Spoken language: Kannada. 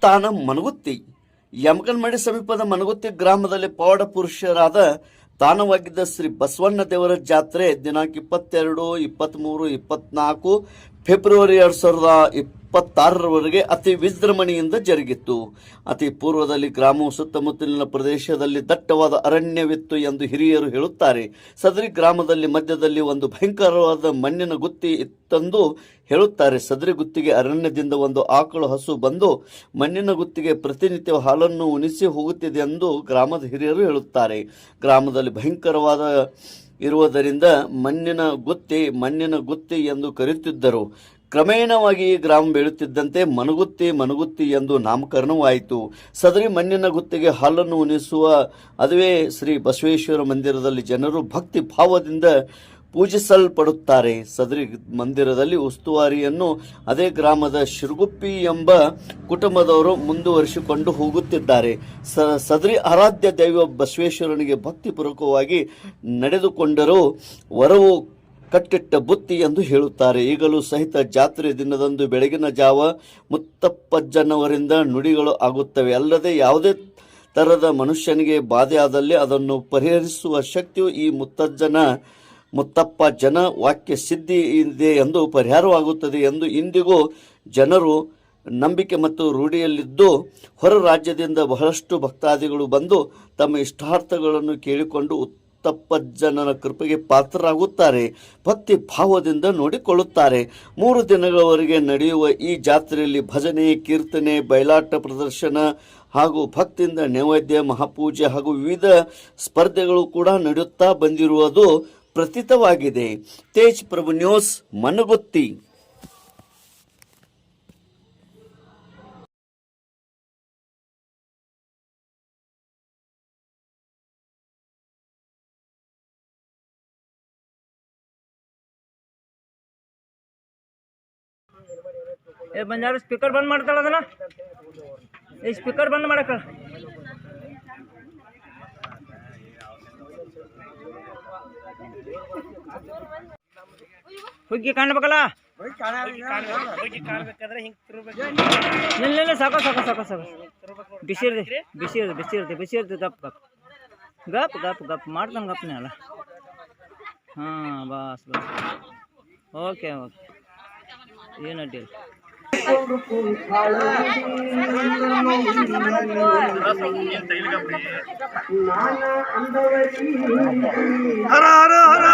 ತಾಣ ಮನಗುತ್ತಿ. ಯಮಕನಮಡಿ ಸಮೀಪದ ಮನಗುತ್ತಿ ಗ್ರಾಮದಲ್ಲಿ ಪವಾಡ ಪುರುಷರಾದ ತಾಣವಾಗಿದ್ದ ಶ್ರೀ ಬಸವಣ್ಣ ದೇವರ ಜಾತ್ರೆ ದಿನಾಂಕ 22, 23, 24 ಫೆಬ್ರವರಿ 2026ರವರೆಗೆ ಅತಿ ವಿಜೃಂಭಣೆಯಿಂದ ಜರುಗಿತ್ತು. ಅತಿ ಪೂರ್ವದಲ್ಲಿ ಗ್ರಾಮವು ಸುತ್ತಮುತ್ತಲಿನ ಪ್ರದೇಶದಲ್ಲಿ ದಟ್ಟವಾದ ಅರಣ್ಯವಿತ್ತು ಎಂದು ಹಿರಿಯರು ಹೇಳುತ್ತಾರೆ. ಸದರಿ ಗ್ರಾಮದಲ್ಲಿ ಮಧ್ಯದಲ್ಲಿ ಒಂದು ಭಯಂಕರವಾದ ಮಣ್ಣಿನ ಗುತ್ತಿ ಇತ್ತೆಂದು ಹೇಳುತ್ತಾರೆ. ಸದರಿ ಗುತ್ತಿಗೆ ಅರಣ್ಯದಿಂದ ಒಂದು ಆಕಳು ಹಸು ಬಂದು ಮಣ್ಣಿನ ಗುತ್ತಿಗೆ ಪ್ರತಿನಿತ್ಯ ಹಾಲನ್ನು ಉಣಿಸಿ ಹೋಗುತ್ತಿದೆ ಎಂದು ಗ್ರಾಮದ ಹಿರಿಯರು ಹೇಳುತ್ತಾರೆ. ಗ್ರಾಮದಲ್ಲಿ ಭಯಂಕರವಾದ ಇರುವುದರಿಂದ ಮಣ್ಣಿನ ಗುತ್ತಿ ಎಂದು ಕರೆಯುತ್ತಿದ್ದರು. ಕ್ರಮೇಣವಾಗಿ ಈ ಗ್ರಾಮ ಬೆಳೆಯುತ್ತಿದ್ದಂತೆ ಮನಗುತ್ತಿ ಎಂದು ನಾಮಕರಣವಾಯಿತು. ಸದರಿ ಮಣ್ಣಿನ ಗುತ್ತಿಗೆ ಹಾಲನ್ನು ಉಣಿಸುವ ಅದುವೇ ಶ್ರೀ ಬಸವೇಶ್ವರ ಮಂದಿರದಲ್ಲಿ ಜನರು ಭಕ್ತಿ ಭಾವದಿಂದ ಪೂಜಿಸಲ್ಪಡುತ್ತಾರೆ. ಸದರಿ ಮಂದಿರದಲ್ಲಿ ಉಸ್ತುವಾರಿಯನ್ನು ಅದೇ ಗ್ರಾಮದ ಶಿರಗುಪ್ಪಿ ಎಂಬ ಕುಟುಂಬದವರು ಮುಂದುವರಿಸಿಕೊಂಡು ಹೋಗುತ್ತಿದ್ದಾರೆ. ಸದರಿ ಆರಾಧ್ಯ ದೈವ ಬಸವೇಶ್ವರನಿಗೆ ಭಕ್ತಿಪೂರ್ವಕವಾಗಿ ನಡೆದುಕೊಂಡರೂ ವರವು ಕಟ್ಟಿಟ್ಟ ಬುತ್ತಿ ಎಂದು ಹೇಳುತ್ತಾರೆ. ಈಗಲೂ ಸಹಿತ ಜಾತ್ರೆ ದಿನದಂದು ಬೆಳಗಿನ ಜಾವ ಮುತ್ತಪ್ಪಜ್ಜನವರಿಂದ ನುಡಿಗಳು ಆಗುತ್ತವೆ. ಅಲ್ಲದೆ ಯಾವುದೇ ತರಹದ ಮನುಷ್ಯನಿಗೆ ಬಾಧೆಯಾದಲ್ಲಿ ಅದನ್ನು ಪರಿಹರಿಸುವ ಶಕ್ತಿಯು ಈ ಮುತ್ತಪ್ಪಜ್ಜನ ವಾಕ್ಯ ಸಿದ್ಧಿ ಇದೆ ಎಂದು ಪರಿಹಾರವಾಗುತ್ತದೆ ಎಂದು ಇಂದಿಗೂ ಜನರು ನಂಬಿಕೆ ಮತ್ತು ರೂಢಿಯಲ್ಲಿದ್ದು, ಹೊರ ರಾಜ್ಯದಿಂದ ಬಹಳಷ್ಟು ಭಕ್ತಾದಿಗಳು ಬಂದು ತಮ್ಮ ಇಷ್ಟಾರ್ಥಗಳನ್ನು ಕೇಳಿಕೊಂಡು ಮುತ್ತಪ್ಪಜ್ಜನ ಕೃಪೆಗೆ ಪಾತ್ರರಾಗುತ್ತಾರೆ. ಭಕ್ತಿ ಭಾವದಿಂದ ನೋಡಿಕೊಳ್ಳುತ್ತಾರೆ. 3 ದಿನಗಳವರೆಗೆ ನಡೆಯುವ ಈ ಜಾತ್ರೆಯಲ್ಲಿ ಭಜನೆ, ಕೀರ್ತನೆ, ಬಯಲಾಟ ಪ್ರದರ್ಶನ ಹಾಗೂ ಭಕ್ತಿಯಿಂದ ನೈವೇದ್ಯ, ಮಹಾಪೂಜೆ ಹಾಗೂ ವಿವಿಧ ಸ್ಪರ್ಧೆಗಳು ಕೂಡ ನಡೆಯುತ್ತಾ ಬಂದಿರುವುದು ಪ್ರತೀತವಾಗಿದೆ. ತೇಜ್ ಪ್ರಭು ನ್ಯೂಸ್, ಮನಗುತ್ತಿ. ಬಂಜಾರ ಸ್ಪೀಕರ್ ಬಂದ್ ಮಾಡ್ತಾಳ ಅದನ್ನ ಈ ಸ್ಪೀಕರ್ ಬಂದ್ ಮಾಡಕ ಹುಗ್ಗಿ ಕಾಣಬೇಕಲ್ಲ ಸಾಕು ಬಿಸಿರ್ತಿ ಗಪ್ ಮಾಡ್ತಾನೆ ಗಪ್ನೆ ಅಲ್ಲ. ಹಾಂ ಬಸ್ ಓಕೆ ಏನು ಅಡ್ಡಿಲ್ಲ. ಹರ ಹರ ಹರ